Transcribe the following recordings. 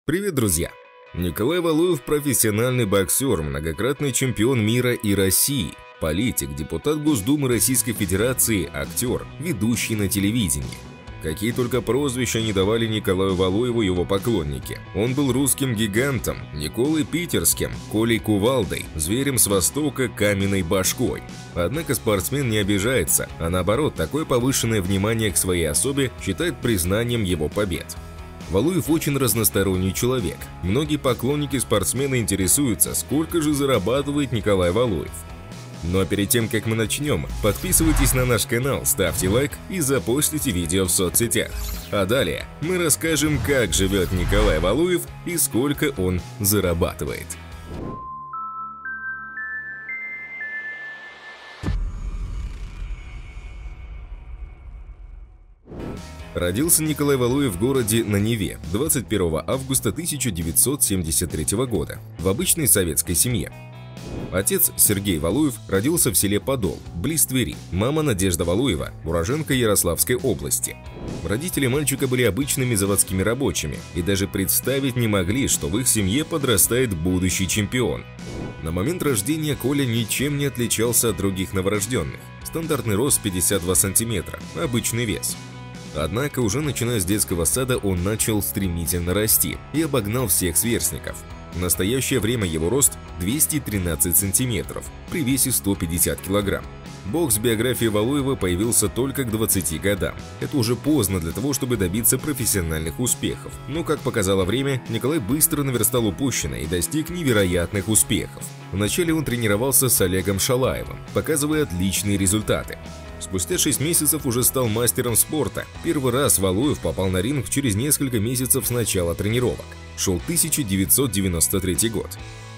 Привет, друзья! Николай Валуев – профессиональный боксер, многократный чемпион мира и России, политик, депутат Госдумы Российской Федерации, актер, ведущий на телевидении. Какие только прозвища не давали Николаю Валуеву его поклонники. Он был русским гигантом, Николой Питерским, Колей Кувалдой, зверем с Востока, каменной башкой. Однако спортсмен не обижается, а наоборот, такое повышенное внимание к своей особе считает признанием его побед. Валуев очень разносторонний человек. Многие поклонники спортсмена интересуются, сколько же зарабатывает Николай Валуев. Но перед тем, как мы начнем, подписывайтесь на наш канал, ставьте лайк и запостите видео в соцсетях. А далее мы расскажем, как живет Николай Валуев и сколько он зарабатывает. Родился Николай Валуев в городе на Неве 21 августа 1973 года в обычной советской семье. Отец Сергей Валуев родился в селе Подол, близ Твери. Мама Надежда Валуева, уроженка Ярославской области. Родители мальчика были обычными заводскими рабочими и даже представить не могли, что в их семье подрастает будущий чемпион. На момент рождения Коля ничем не отличался от других новорожденных. Стандартный рост 52 сантиметра, обычный вес. Однако уже начиная с детского сада он начал стремительно расти и обогнал всех сверстников. В настоящее время его рост 213 сантиметров при весе 150 килограмм. Бокс в биографии Валуева появился только к 20 годам. Это уже поздно для того, чтобы добиться профессиональных успехов. Но, как показало время, Николай быстро наверстал упущенное и достиг невероятных успехов. Вначале он тренировался с Олегом Шалаевым, показывая отличные результаты. Спустя 6 месяцев уже стал мастером спорта. Первый раз Валуев попал на ринг через несколько месяцев с начала тренировок. Шел 1993 год.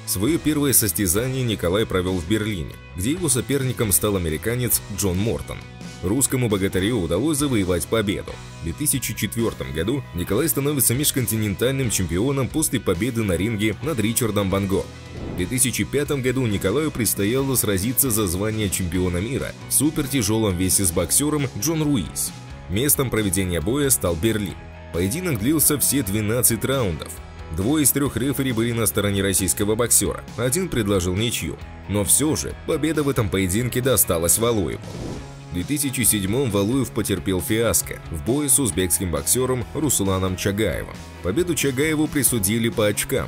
Свое первое состязание Николай провел в Берлине, где его соперником стал американец Джон Мортон. Русскому богатырю удалось завоевать победу. В 2004 году Николай становится межконтинентальным чемпионом после победы на ринге над Ричардом Ван Го. В 2005 году Николаю предстояло сразиться за звание чемпиона мира в супертяжелом весе с боксером Джон Руис. Местом проведения боя стал Берлин. Поединок длился все 12 раундов. Двое из 3 рефери были на стороне российского боксера, один предложил ничью. Но все же победа в этом поединке досталась Валуеву. В 2007-м Валуев потерпел фиаско в бое с узбекским боксером Русланом Чагаевым. Победу Чагаеву присудили по очкам.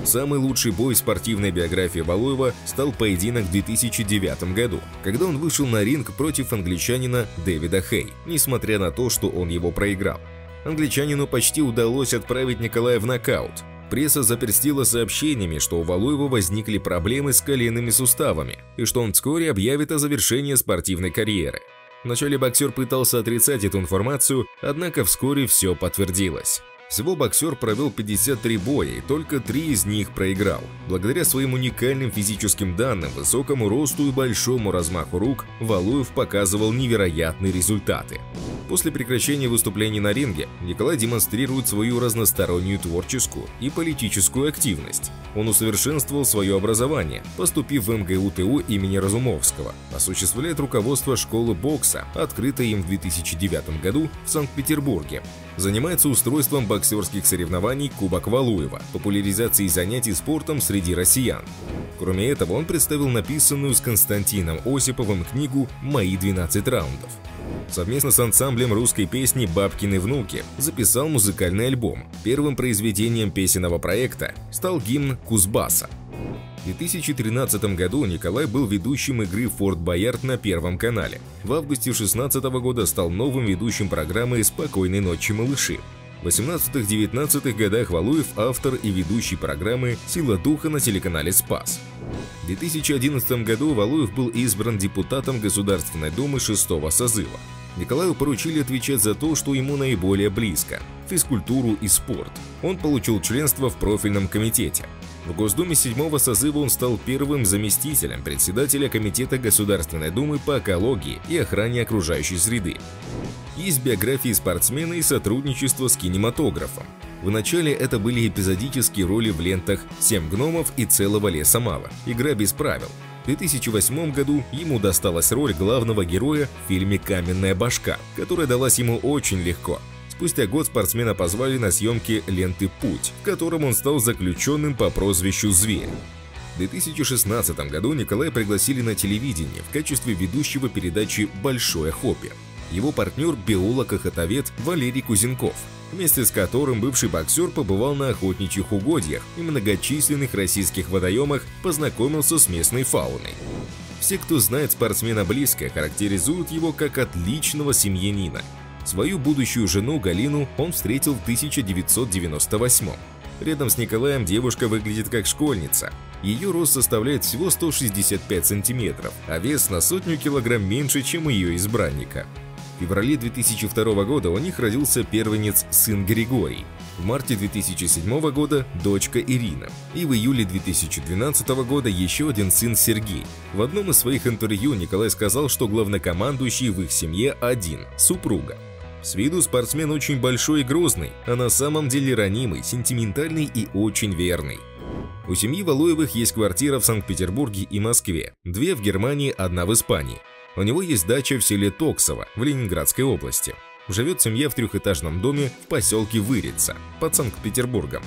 Самый лучший бой в спортивной биографии Валуева стал поединок в 2009 году, когда он вышел на ринг против англичанина Дэвида Хей, несмотря на то, что он его проиграл. Англичанину почти удалось отправить Николая в нокаут. Пресса заперстила сообщениями, что у Валуева возникли проблемы с коленными суставами и что он вскоре объявит о завершении спортивной карьеры. Вначале боксер пытался отрицать эту информацию, однако вскоре все подтвердилось. Всего боксер провел 53 боя и только 3 из них проиграл. Благодаря своим уникальным физическим данным, высокому росту и большому размаху рук, Валуев показывал невероятные результаты. После прекращения выступлений на ринге Николай демонстрирует свою разностороннюю творческую и политическую активность. Он усовершенствовал свое образование, поступив в МГУ-ТУ имени Разумовского, осуществляет руководство школы бокса, открытой им в 2009 году в Санкт-Петербурге. Занимается устройством боксерских соревнований Кубок Валуева, популяризацией занятий спортом среди россиян. Кроме этого, он представил написанную с Константином Осиповым книгу «Мои 12 раундов». Совместно с ансамблем русской песни «Бабкины внуки» записал музыкальный альбом. Первым произведением песенного проекта стал гимн Кузбасса. В 2013 году Николай был ведущим игры «Форт Боярд» на Первом канале. В августе 2016 года стал новым ведущим программы «Спокойной ночи, малыши». В 18-19 годах Валуев автор и ведущий программы «Сила духа» на телеканале «Спас». В 2011 году Валуев был избран депутатом Государственной Думы 6-го созыва. Николаю поручили отвечать за то, что ему наиболее близко – физкультуру и спорт. Он получил членство в профильном комитете. В Госдуме 7-го созыва он стал первым заместителем председателя Комитета Государственной Думы по экологии и охране окружающей среды. Есть биографии спортсмена и сотрудничество с кинематографом. Вначале это были эпизодические роли в лентах «7 гномов» и «Целого леса мало», «Игра без правил». В 2008 году ему досталась роль главного героя в фильме «Каменная башка», которая далась ему очень легко. Спустя год спортсмена позвали на съемки ленты «Путь», в котором он стал заключенным по прозвищу «Зверь». В 2016 году Николая пригласили на телевидение в качестве ведущего передачи «Большое хобби». Его партнер – биолог-охотовед Валерий Кузенков, вместе с которым бывший боксер побывал на охотничьих угодьях и многочисленных российских водоемах, познакомился с местной фауной. Все, кто знает спортсмена близко, характеризуют его как отличного семьянина. Свою будущую жену Галину он встретил в 1998-м. Рядом с Николаем девушка выглядит как школьница. Ее рост составляет всего 165 сантиметров, а вес на сотню килограмм меньше, чем у ее избранника. В феврале 2002 года у них родился первенец сын Григорий, в марте 2007 года дочка Ирина, и в июле 2012 года еще один сын Сергей. В одном из своих интервью Николай сказал, что главнокомандующий в их семье один – супруга. С виду спортсмен очень большой и грозный, а на самом деле ранимый, сентиментальный и очень верный. У семьи Валуевых есть квартира в Санкт-Петербурге и Москве, 2 в Германии, 1 в Испании. У него есть дача в селе Токсово в Ленинградской области. Живет семья в 3-этажном доме в поселке Вырица под Санкт-Петербургом.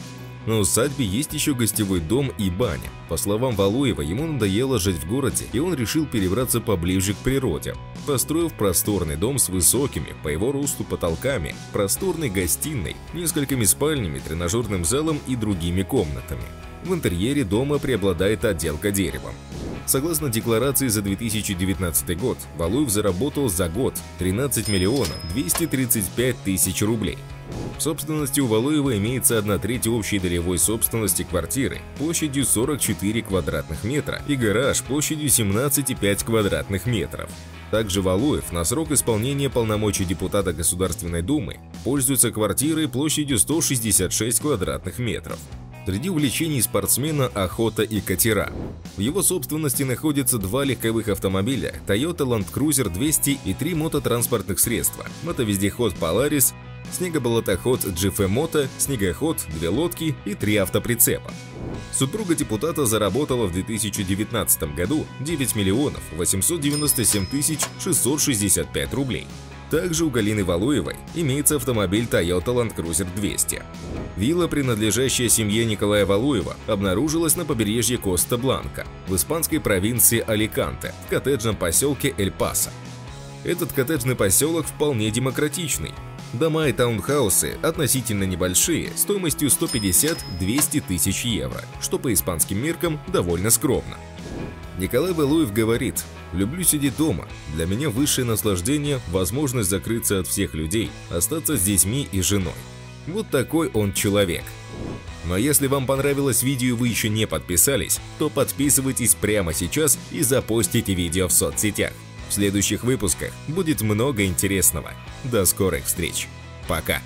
На усадьбе есть еще гостевой дом и баня. По словам Валуева, ему надоело жить в городе, и он решил перебраться поближе к природе, построив просторный дом с высокими, по его росту, потолками, просторной гостиной, несколькими спальнями, тренажерным залом и другими комнатами. В интерьере дома преобладает отделка деревом. Согласно декларации за 2019 год, Валуев заработал за год 13 миллионов 235 тысяч рублей. В собственности у Валуева имеется 1/3 общей долевой собственности квартиры площадью 44 квадратных метра и гараж площадью 17,5 квадратных метров. Также Валуев на срок исполнения полномочий депутата Государственной Думы пользуется квартирой площадью 166 квадратных метров. Среди увлечений спортсмена – охота и катера. В его собственности находятся 2 легковых автомобиля Toyota Land Cruiser 200 и 3 мототранспортных средства – мотовездеход Polaris, снегоболотоход GF Moto, снегоход, 2 лодки и 3 автоприцепа. Супруга депутата заработала в 2019 году 9 миллионов 897 тысяч 665 рублей. Также у Галины Валуевой имеется автомобиль Toyota Land Cruiser 200. Вилла, принадлежащая семье Николая Валуева, обнаружилась на побережье Коста-Бланка, в испанской провинции Аликанте, в коттеджном поселке Эль-Пасо. Этот коттеджный поселок вполне демократичный. Дома и таунхаусы относительно небольшие, стоимостью 150-200 тысяч евро, что по испанским меркам довольно скромно. Николай Валуев говорит: «Люблю сидеть дома. Для меня высшее наслаждение – возможность закрыться от всех людей, остаться с детьми и женой». Вот такой он человек. Но если вам понравилось видео и вы еще не подписались, то подписывайтесь прямо сейчас и запостите видео в соцсетях. В следующих выпусках будет много интересного. До скорых встреч. Пока.